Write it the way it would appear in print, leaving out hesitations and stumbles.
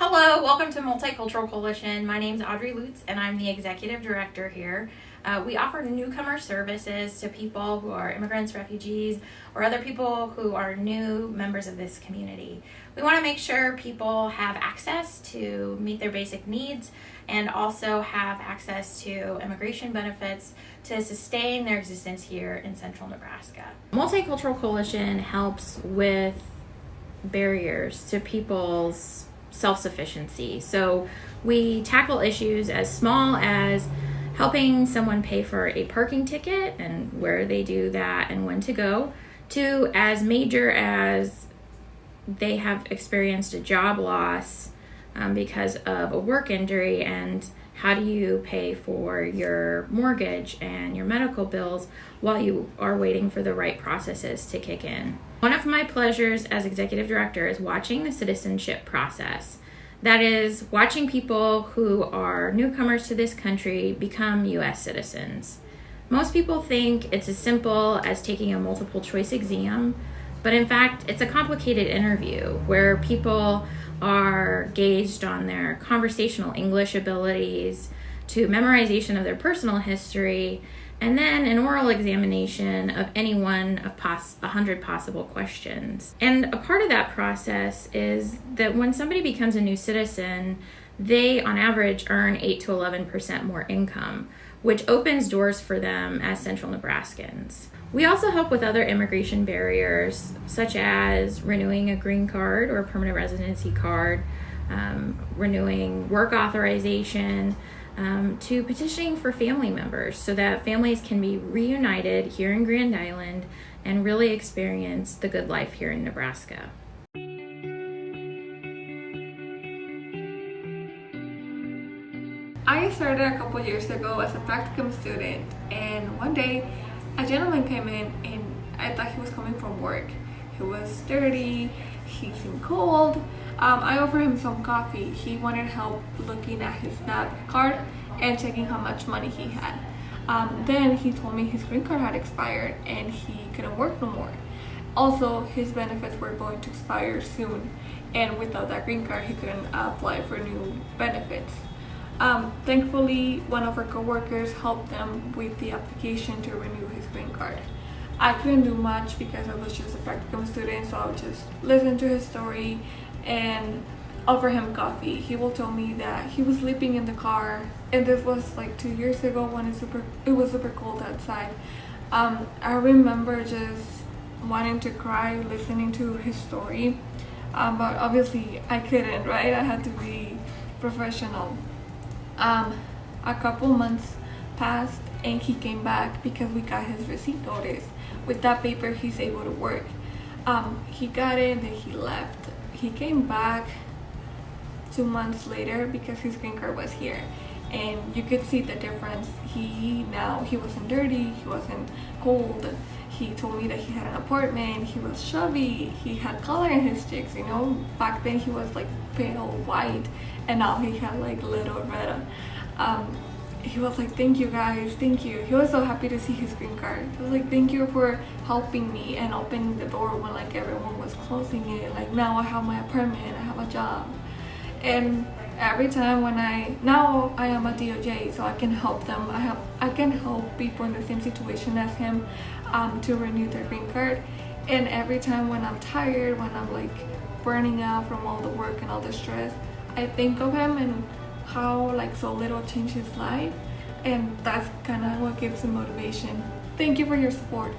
Hello, welcome to Multicultural Coalition. My name is Audrey Lutz and I'm the executive director here. We offer newcomer services to people who are immigrants, refugees, or other people who are new members of this community. We want to make sure people have access to meet their basic needs and also have access to immigration benefits to sustain their existence here in central Nebraska. Multicultural Coalition helps with barriers to people's self-sufficiency. So we tackle issues as small as helping someone pay for a parking ticket and where they do that and when to go, to as major as they have experienced a job loss because of a work injury, and how do you pay for your mortgage and your medical bills while you are waiting for the right processes to kick in. One of my pleasures as executive director is watching the citizenship process. That is, watching people who are newcomers to this country become U.S. citizens. Most people think it's as simple as taking a multiple choice exam, but in fact, it's a complicated interview where people are gauged on their conversational English abilities, to memorization of their personal history, and then an oral examination of any one of 100 possible questions. And a part of that process is that when somebody becomes a new citizen, they on average earn 8 to 11% more income, which opens doors for them as Central Nebraskans. We also help with other immigration barriers, such as renewing a green card or permanent residency card, renewing work authorization, to petitioning for family members so that families can be reunited here in Grand Island and really experience the good life here in Nebraska. I started a couple years ago as a practicum student, and one day a gentleman came in and I thought he was coming from work. He was dirty, he seemed cold. I offered him some coffee. He wanted help looking at his SNAP card and checking how much money he had. Then he told me his green card had expired and he couldn't work no more. Also, his benefits were going to expire soon, and without that green card he couldn't apply for new benefits. Thankfully, one of our co-workers helped them with the application to renew his green card. I couldn't do much because I was just a practicum student, so I would just listen to his story and offer him coffee. He will tell me that he was sleeping in the car, and this was like 2 years ago when it was super cold outside. I remember just wanting to cry listening to his story, but obviously I couldn't, right? I had to be professional. A couple months passed and he came back because we got his receipt notice. With that paper, he's able to work. He got it, then he left. He came back 2 months later because his green card was here, and you could see the difference. He wasn't dirty, he wasn't cold. He told me that he had an apartment, he was chubby, he had color in his cheeks, you know. Back then he was like pale white, and now he had like little red. He was like, thank you guys, thank you. He was so happy to see his green card. He was like, thank you for helping me and opening the door when like everyone was closing it. Like, now I have my apartment, I have a job. And every time now I am a DOJ, so I can help them. I can help people in the same situation as him to renew their green card. And every time when I'm tired, when I'm like burning out from all the work and all the stress, I think of him and how like so little changed his life, and that's kind of what gives him motivation. Thank you for your support.